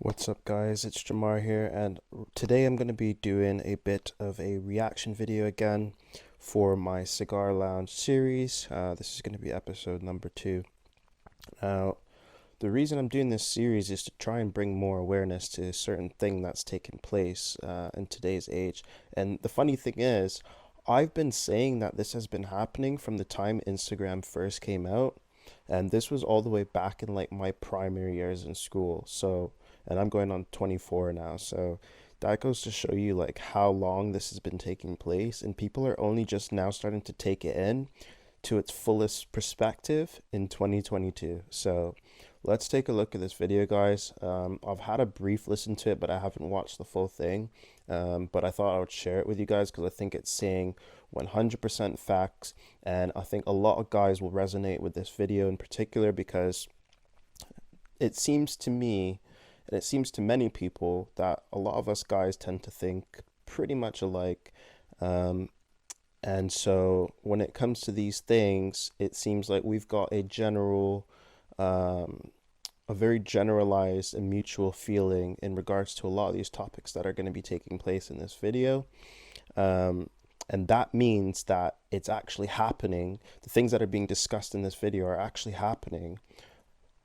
What's up, guys? It's Jamar here, and today I'm going to be doing a bit of a reaction video again for my Cigar Lounge series. This is going to be episode number 2. Now, the reason I'm doing this series is to try and bring more awareness to a certain thing that's taken place in today's age. And the funny thing is, I've been saying that this has been happening from the time Instagram first came out, and this was all the way back in like my primary years in school. So, and I'm going on 24 now, so that goes to show you like how long this has been taking place, and people are only just now starting to take it in to its fullest perspective in 2022. So let's take a look at this video, guys. I've had a brief listen to it, but I haven't watched the full thing. But I thought I would share it with you guys because I think it's saying 100% facts, and I think a lot of guys will resonate with this video in particular because it seems to me, and it seems to many people, that a lot of us guys tend to think pretty much alike. Um, and so when it comes to these things, it seems like we've got um, a very generalized and mutual feeling in regards to a lot of these topics that are going to be taking place in this video. Um, and that means that it's actually happening. The things that are being discussed in this video are actually happening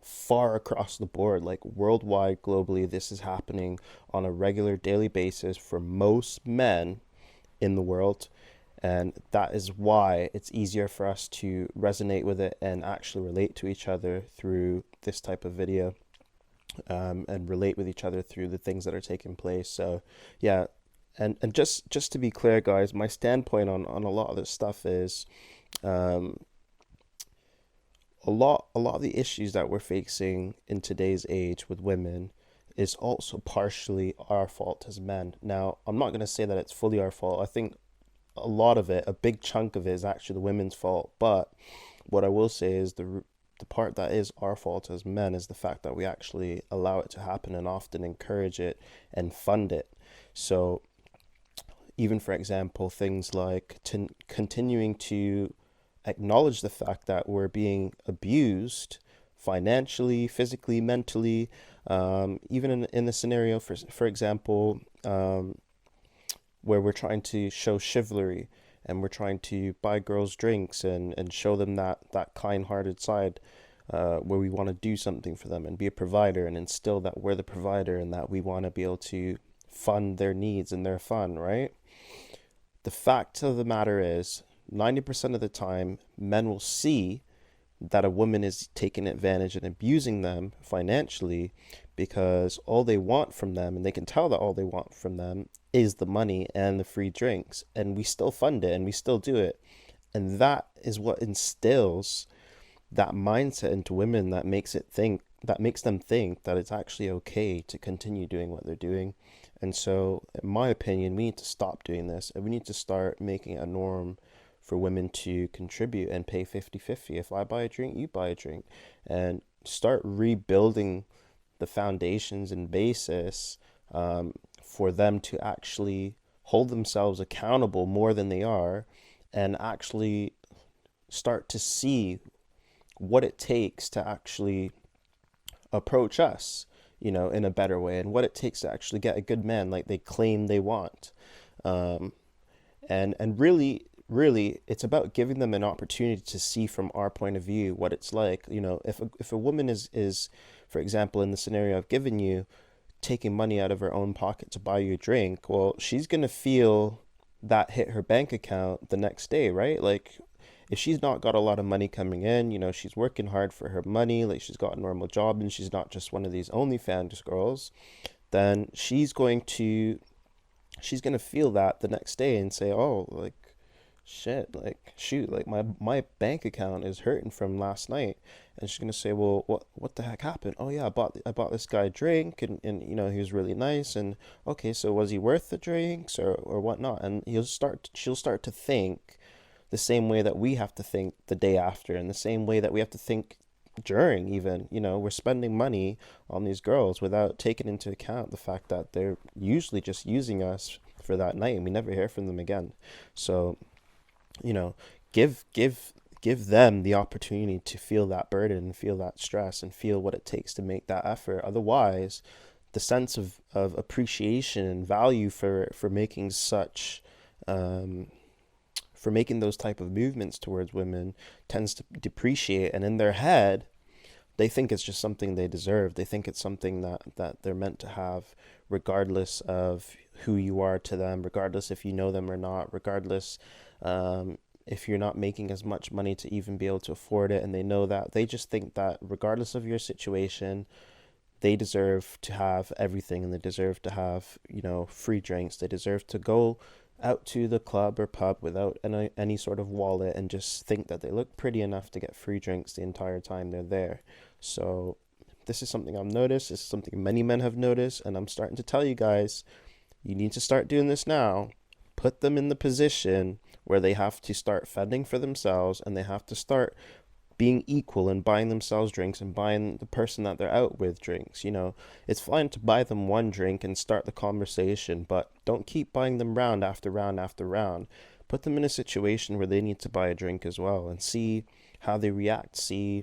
far across the board, like worldwide, globally. This is happening on a regular daily basis for most men in the world. And that is why it's easier for us to resonate with it and actually relate to each other through this type of video, and relate with each other through the things that are taking place. So, yeah. And just to be clear, guys, my standpoint on a lot of this stuff is, um, a lot of the issues that we're facing in today's age with women is also partially our fault as men. Now, I'm not going to say that it's fully our fault. I think a lot of it, a big chunk of it, is actually the women's fault. But what I will say is the part that is our fault as men is the fact that we actually allow it to happen and often encourage it and fund it. So even, for example, things like continuing to acknowledge the fact that we're being abused financially, physically, mentally, even in the scenario, for example, where we're trying to show chivalry and we're trying to buy girls drinks and show them that kind-hearted side, where we want to do something for them and be a provider and instill that we're the provider and that we want to be able to fund their needs and their fun, right? The fact of the matter is, 90% of the time, men will see that a woman is taking advantage and abusing them financially because all they want from them, and they can tell that all they want from them, is the money and the free drinks. And we still fund it and we still do it. And that is what instills that mindset into women that makes them think that it's actually okay to continue doing what they're doing. And so, in my opinion, we need to stop doing this, and we need to start making it a norm for women to contribute and pay 50-50. If I buy a drink, you buy a drink, and start rebuilding the foundations and basis, for them to actually hold themselves accountable more than they are, and actually start to see what it takes to actually approach us, in a better way, and what it takes to actually get a good man like they claim they want. Um, and really, it's about giving them an opportunity to see from our point of view what it's like. If a woman is, for example, in the scenario I've given you, taking money out of her own pocket to buy you a drink, well, she's gonna feel that hit her bank account the next day, right? Like, if she's not got a lot of money coming in, she's working hard for her money, like she's got a normal job and she's not just one of these OnlyFans girls, then she's gonna feel that the next day and say, oh, like, shit, like, shoot, like my bank account is hurting from last night. And she's gonna say, well, what the heck happened? Oh yeah, I bought this guy a drink, and he was really nice. And okay, so was he worth the drinks or whatnot? And she'll start to think the same way that we have to think the day after, and the same way that we have to think during. Even, we're spending money on these girls without taking into account the fact that they're usually just using us for that night and we never hear from them again. So, you know give them the opportunity to feel that burden and feel that stress and feel what it takes to make that effort. Otherwise, the sense of appreciation and value for making such um, for making those type of movements towards women tends to depreciate, and in their head they think it's just something they deserve. They think it's something that they're meant to have, regardless of who you are to them, regardless if you know them or not, regardless if you're not making as much money to even be able to afford it. And they know that. They just think that regardless of your situation, they deserve to have everything, and they deserve to have, free drinks. They deserve to go out to the club or pub without any sort of wallet and just think that they look pretty enough to get free drinks the entire time they're there. So this is something I've noticed. This is something many men have noticed, and I'm starting to tell you guys, you need to start doing this now. Put them in the position where they have to start fending for themselves, and they have to start being equal and buying themselves drinks and buying the person that they're out with drinks. It's fine to buy them one drink and start the conversation, but don't keep buying them round after round after round. Put them in a situation where they need to buy a drink as well, and see how they react. See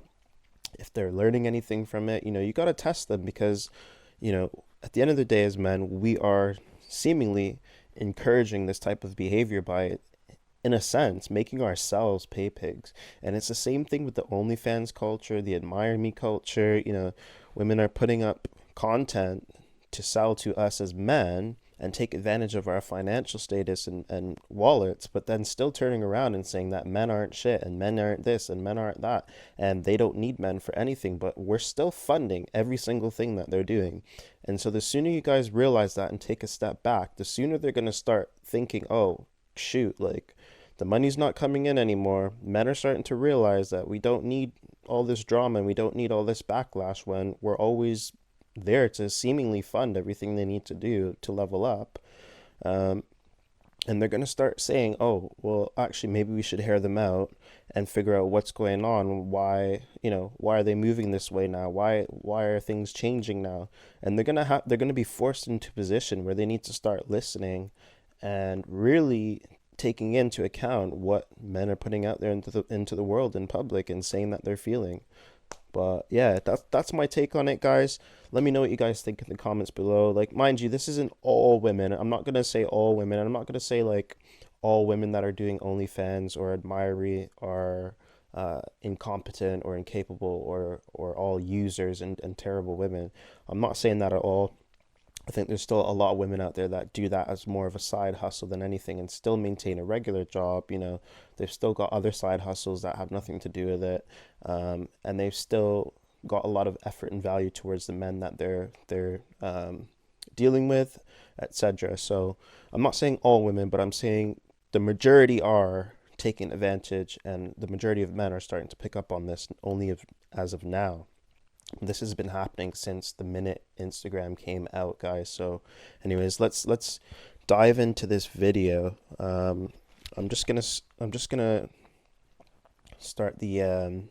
if they're learning anything from it. You got to test them, because, at the end of the day, as men, we are seemingly encouraging this type of behavior by, in a sense, making ourselves pay pigs. And it's the same thing with the OnlyFans culture, the admire me culture. Women are putting up content to sell to us as men and take advantage of our financial status and wallets, but then still turning around and saying that men aren't shit and men aren't this and men aren't that, and they don't need men for anything, but we're still funding every single thing that they're doing. And so the sooner you guys realize that and take a step back, the sooner they're going to start thinking, oh, shoot, like, the money's not coming in anymore. Men are starting to realize that we don't need all this drama and we don't need all this backlash when we're always there to seemingly fund everything they need to do to level up. Um, and they're going to start saying, oh, well, actually, maybe we should hear them out and figure out what's going on. Why are they moving this way now? Why are things changing now? And they're going to be forced into a position where they need to start listening and really taking into account what men are putting out there into the world in public and saying that they're feeling. But yeah, that's my take on it, guys. Let me know what you guys think in the comments below. Like, mind you, this isn't all women. I'm not gonna say all women. I'm not gonna say like all women that are doing OnlyFans or Admirery are incompetent or incapable, or all users and terrible women. I'm not saying that at all. I think there's still a lot of women out there that do that as more of a side hustle than anything and still maintain a regular job. They've still got other side hustles that have nothing to do with it. And they've still got a lot of effort and value towards the men that they're dealing with, etc. So I'm not saying all women, but I'm saying the majority are taking advantage, and the majority of men are starting to pick up on this only as of now. This has been happening since the minute Instagram came out, guys. So anyways, let's dive into this video. I'm just gonna start the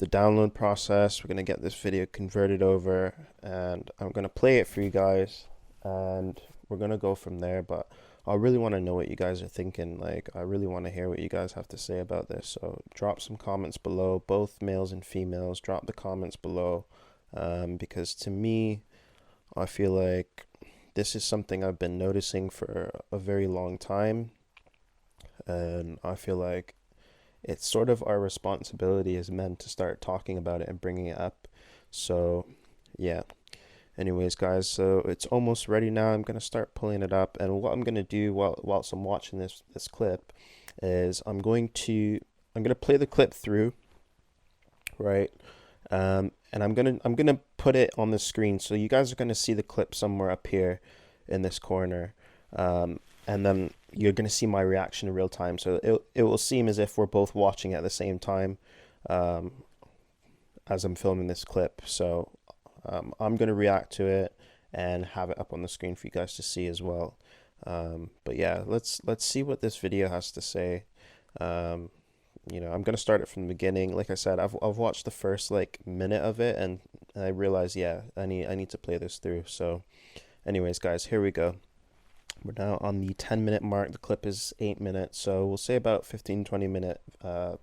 download process. We're gonna get this video converted over, and I'm gonna play it for you guys, and we're gonna go from there. But I really want to know what you guys are thinking. Like, I really want to hear what you guys have to say about this. So drop some comments below, both males and females. Drop the comments below, because to me, I feel like this is something I've been noticing for a very long time, and I feel like it's sort of our responsibility as men to start talking about it and bringing it up. So yeah. Anyways, guys, so it's almost ready now. I'm going to start pulling it up, and what I'm going to do whilst I'm watching this clip is I'm going to play the clip through, right? And I'm gonna put it on the screen, so you guys are going to see the clip somewhere up here in this corner, and then you're going to see my reaction in real time. So it will seem as if we're both watching at the same time, as I'm filming this clip. So I'm going to react to it and have it up on the screen for you guys to see as well. But yeah, let's see what this video has to say. I'm going to start it from the beginning. Like I said, I've watched the first like minute of it, and I realized, yeah, I need to play this through. So anyways, guys, here we go. We're now on the 10-minute mark. The clip is 8 minutes, so we'll say about 15-20 minute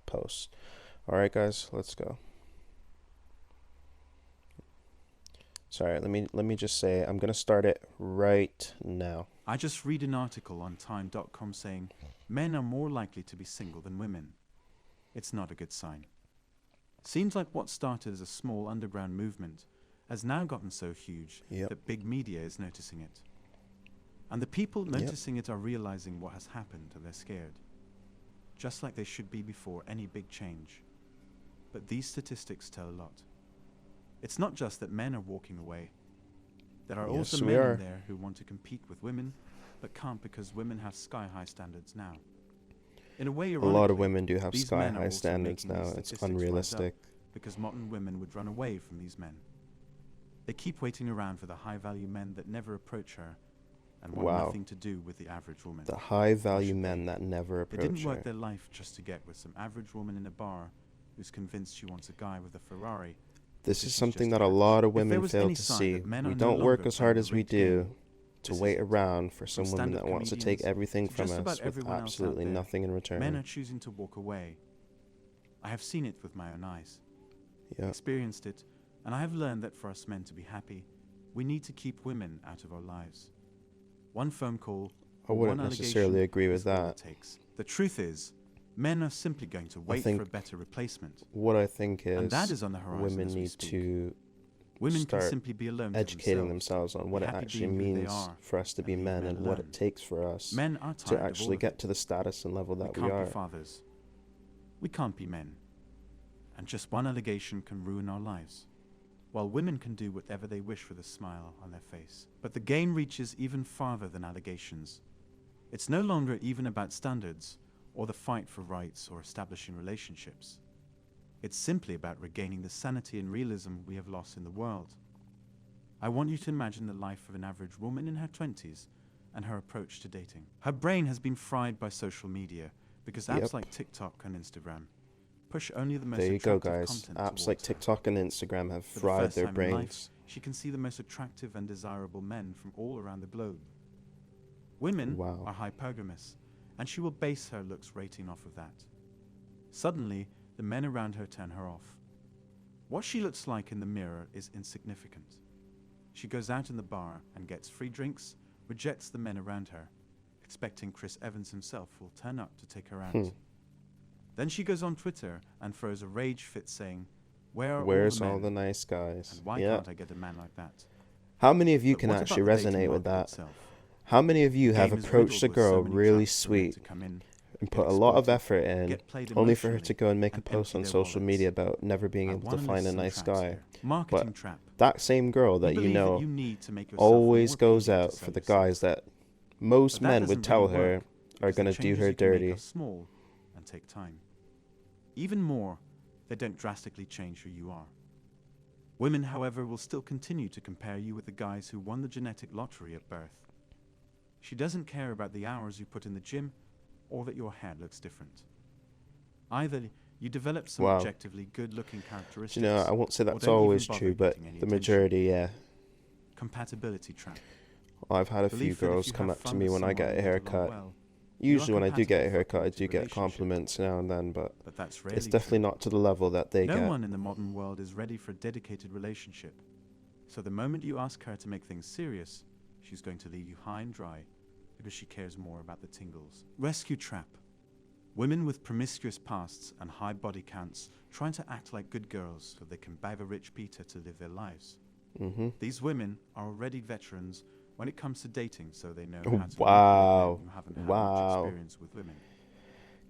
post. All right, guys, let's go. Sorry, let me just say I'm gonna start it right now. I just read an article on time.com saying men are more likely to be single than women. It's not a good sign. Seems like what started as a small underground movement has now gotten so huge Yep. that big media is noticing it. And the people noticing it are realizing what has happened and they're scared. Just like they should be before any big change. But these statistics tell a lot. It's not just that men are walking away. There are Yes, also we men are. in there who want to compete with women, but can't because women have sky-high standards now. In a way, A lot of ironically, women do have these men are sky-high also standards making these now. It's statistics rise up unrealistic. because modern women would run away from these men. They keep waiting around for the high-value men that never approach her and want Wow. nothing to do with the average woman. The high-value should men they? that never They approach didn't work her. their life just to get with some average woman in a bar who's convinced she wants a guy with a Ferrari. This because is she's something just that a average. lot of If there women was fail any to sign see. that men We are no don't work longer as hard playing as a we rigged do game, to this wait is it. around for some From woman stand-up that wants to take comedians everything to from just about us with everyone else out absolutely there, nothing in Men return. are choosing to walk away. I have seen it with my own eyes, Yeah. experienced it, and I have learned that for us men to be happy, we need to keep women out of our lives. One phone call, I or wouldn't one necessarily allegation agree with is all it that. takes. The truth is, men are simply going to wait think for a better replacement. What I think And that is is on the horizon women as we need speak. to Women can start simply be alone to educating themselves, themselves on be what it happy actually being who they means are, for us to and be leave men men and what alone. it takes for us Men are to tired of all actually of get it. to the status and level We that we can't are. be fathers. We can't be men. And just one allegation can ruin our lives. While women can do whatever they wish with a smile on their face. But the game reaches even farther than allegations. It's no longer even about standards, or the fight for rights or establishing relationships. It's simply about regaining the sanity and realism we have lost in the world. I want you to imagine the life of an average woman in her 20s and her approach to dating. Her brain has been fried by social media because apps Yep. like TikTok and Instagram push only the most There you go, attractive guys. content Apps like towards her. TikTok and Instagram have For the fried first their time in life, brains. she can see the most attractive and desirable men from all around the globe. Women Wow. are hypergamous, and she will base her looks rating off of that. Suddenly, the men around her turn her off. What she looks like in the mirror is insignificant. She goes out in the bar and gets free drinks, rejects the men around her, expecting Chris Evans himself will turn up to take her out. Then she goes on Twitter and throws a rage fit saying, "Where are Where's all all the the men? nice guys? And why Yeah. can't I get a man like that?" How many of you But can what actually about the dating resonate with market that? itself? How many of you The have game is approached a riddled with so girl many really traps for men sweet to come in, and get put a lot of exploited, effort in, get played only for her to emotionally, go and make a and post empty on their social media wallets? about never being I able to wanna find list a some nice traps guy? here. Marketing But trap. that same girl that you believe that know you need to make yourself always more goes appealing to out sell for the yourself. guys that most But that men would doesn't tell really her work, are because the going to do changes her you can make dirty. are small and take time. Even more, they don't drastically change who you are. Women, however, will still continue to compare you with the guys who won the genetic lottery at birth. She doesn't care about the hours you put in the gym or that your hair looks different. Either you develop some Wow. objectively good-looking characteristics, You know, I won't say or that's don't even always bother true, but getting any the attention. majority, yeah. Compatibility trap. I've had a few Belief that if girls you come have up to fun me with when I someone get a and get along haircut. well, you are Usually when I do get a compatible for haircut, I committed do get relationship. compliments now and then, but But that's it's rarely definitely true. not to the level that they No get. one in the modern world is ready for a dedicated relationship. So the moment you ask her to make things serious, she's going to leave you high and dry because she cares more about the tingles. Rescue trap. Women with promiscuous pasts and high body counts trying to act like good girls so they can bag a rich Peter to live their lives. These women are already veterans when it comes to dating, so they know how to manipulate Wow. men who haven't had much Wow. experience with women.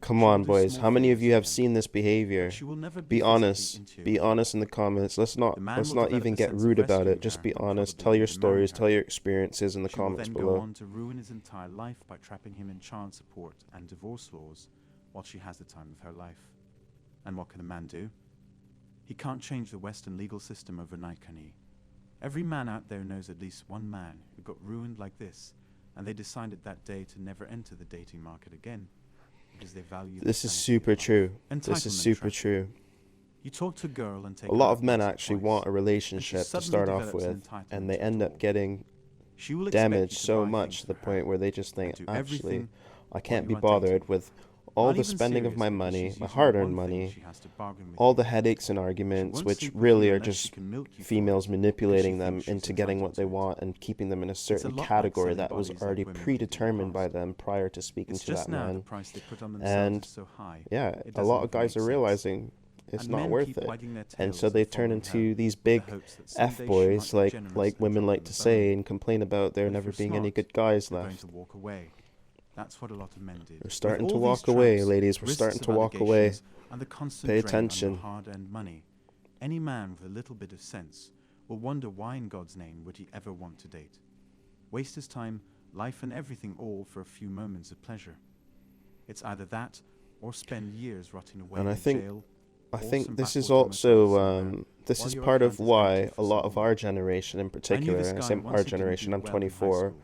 Come She will on, do boys. small How many of favors you for have them, seen this behavior? but she will never Be physically honest. into your Be life. honest in the comments. Let's The not man let's will not develop even a get sense of rude about rescuing it. Just her be and honest. probably Tell your even marry stories. her. Tell your experiences in the She will comments then go below. on to ruin his entire life by trapping him in child support and divorce laws while she has the time of her life. And what can a man do? He can't change the Western legal system overnight, can he? Every man out there knows at least one man who got ruined like this, and they decided that day to never enter the dating market again because they value the This is sanity of super life. true. This is Entitlement super trap. true. You talk to a girl and take A her lot out of men once or actually twice, want a and she relationship to suddenly start off develops an with, entitlement and they to it end up all. getting She will expect you damaged to so buy much things to the for her point where they just and think, do actually, everything I while can't you be are dating. bothered with all Not the even spending of serious my because money, she's my using the hard-earned one thing money, she has to bargain with all you. the headaches and She arguments, won't which sleep with really you are unless she just can milk you for females it, because she manipulating them thinks she's into getting entitled what they to it. want and keeping them in a It's a certain lot like category selling that was bodies already like women did in the predetermined by past. them prior to speaking It's to that just now the man. price they put on themselves And is so high, yeah, it a lot doesn't of even guys make are sense. realizing it's And not men worth keep it. wagging their And tails so and they turn following her into these in the big hopes that someday she F-boys might be generous like and women drop like them to a say bone. and complain about there But if never you're being any smart, good guys you're going to left. walk away. That's what a lot of men did. We're With starting to all these walk away, tropes, ladies. We're risks starting of to walk away. allegations, and the constant Pay drain on your attention. hard-earned money, any man with a little bit of sense will wonder why in God's name would he ever want to date. Waste his time, life and everything all for a few moments of pleasure. It's either that or spend years rotting away And in I a think jail I or think some this is backwater motel also somewhere this while is your part of account is empty why for a lot some of more. our generation in I knew particular, this and I guy say once our who didn't generation, do I'm well in high 24, school.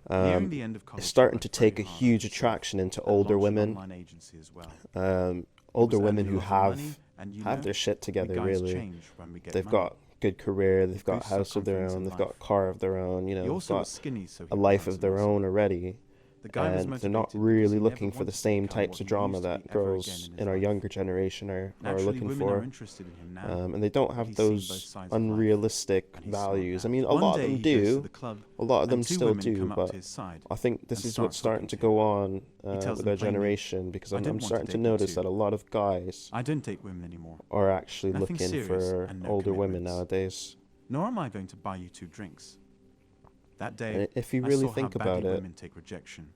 Nearing the end of is college, he starting worked to very take a hard huge to show off attraction into and older launch an women, online agency as well. um, He was older women earning a who lot of money, have and you have know, their shit we together. guys Really, change when we get they've money. got good career, He they've got a boosts our house of their confidence own, in they've got life. a car of their own. You know, He they've also was got skinny, so a he life becomes of a their muscle. own already. The guy was And they're not motivated because really he never looking for the wanted to same become types what of he drama used to that be ever girls again in in his our life. younger generation are Naturally, looking women are for. interested in him now, And they don't but have he's seen both those sides of life, unrealistic and he's smart values. I now. mean, a One lot of day them he goes to do, the club, a lot of them and two still women do, come up to but his side I think this and is start what's talking starting to to him. go on He tells with them our plainly, generation, because I I'm don't want to starting to date you notice too. that a lot of guys I don't date women anymore. are actually Nothing looking serious for and no older women commitments. nowadays. Nor am I going to buy you 2 drinks. That day, And if you I really saw how think badly about it, women take rejection.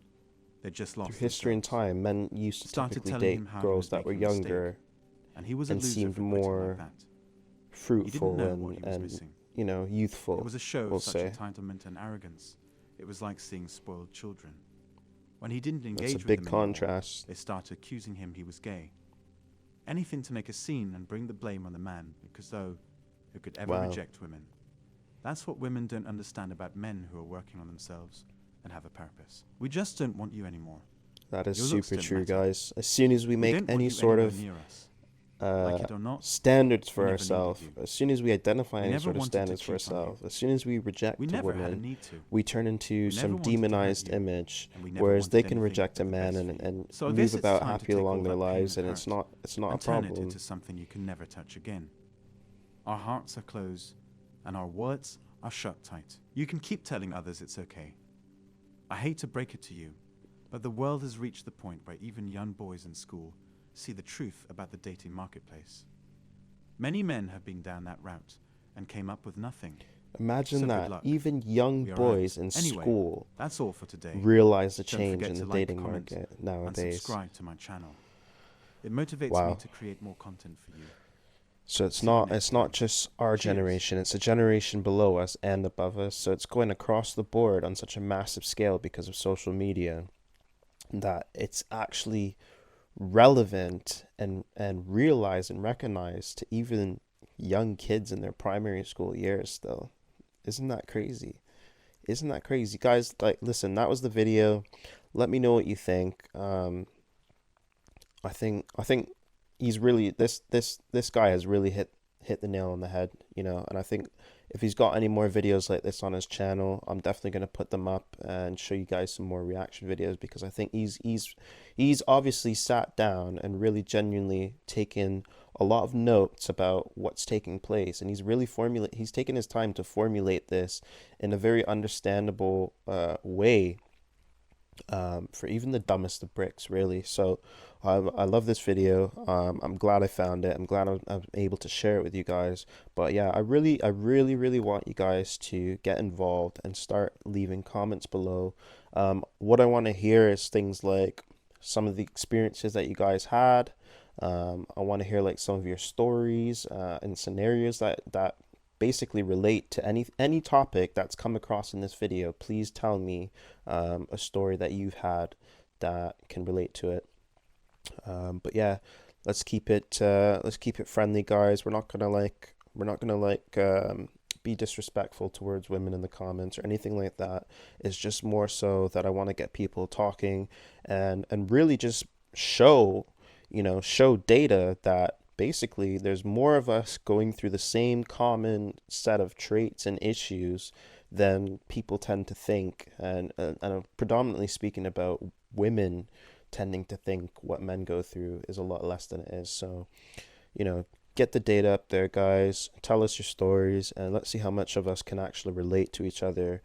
They just through lost history and themselves. time, men used to Started typically telling date him how he girls was that were making a mistake, younger and he was a and loser seemed for quitting like more that. He didn't fruitful know what he was and missing. It youthful, was a show we'll of such say. entitlement and arrogance. It was like seeing spoiled children. When he didn't That's a engage with big them anymore, contrast. they started accusing him he was gay. Anything to make a scene and bring the blame on the man, because though who could ever Wow. reject women. That's what women don't understand about men who are working on themselves and have a purpose. We just don't want you anymore. That is Your looks super don't true, matter. guys. As soon as we We make don't want any you sort anywhere of near us. Like it or not, standards for we never needed ourselves, you. as soon as we identify We any never sort of wanted to standards for cheat on you. ourselves, as soon as we reject We a never had a woman, need to. we turn into We never some wanted to hurt demonized you, image, and we never whereas they wanted can anything reject a but the man best and, for you. and So I move guess it's about time to happy take all along their that pain lives, and and it's hurt not a and turn it problem. into something you can never touch again. Our hearts are closed, and our wallets are shut tight. You can keep telling others it's okay. I hate to break it to you, but the world has reached the point where even young boys in school see the truth about the dating marketplace. Many men have been down that route and came up with nothing. Imagine So good that luck. even young We are boys out. in Anyway, school that's all for today. realize the Don't change forget in to the like, dating comment, market and nowadays. subscribe to my channel. It motivates me Wow. to create more content for you. So it's See you not next it's not time. just our Cheers. generation, it's a generation below us and above us. So it's going across the board on such a massive scale because of social media that it's actually relevant and realized and recognized to even young kids in their primary school years still. Isn't that crazy? Isn't that crazy? Guys, like, listen, that was the video. Let me know what you think. I think he's really this guy has really hit the nail on the head, and I think if he's got any more videos like this on his channel, I'm definitely going to put them up and show you guys some more reaction videos, because I think he's obviously sat down and really genuinely taken a lot of notes about what's taking place, and he's taken his time to formulate this in a very understandable way, for even the dumbest of bricks, really. So I love this video. I'm glad I found it. I'm glad I'm able to share it with you guys. But yeah, I really want you guys to get involved and start leaving comments below. What I want to hear is things like some of the experiences that you guys had. I want to hear like some of your stories and scenarios that basically relate to any topic that's come across in this video. Please tell me a story that you've had that can relate to it. But yeah, let's keep it friendly, guys. We're not gonna be disrespectful towards women in the comments or anything like that. It's just more so that I want to get people talking and really just show data that basically there's more of us going through the same common set of traits and issues than people tend to think, and I'm predominantly speaking about women tending to think what men go through is a lot less than it is. So, you know, get the data up there, guys. Tell us your stories, and let's see how much of us can actually relate to each other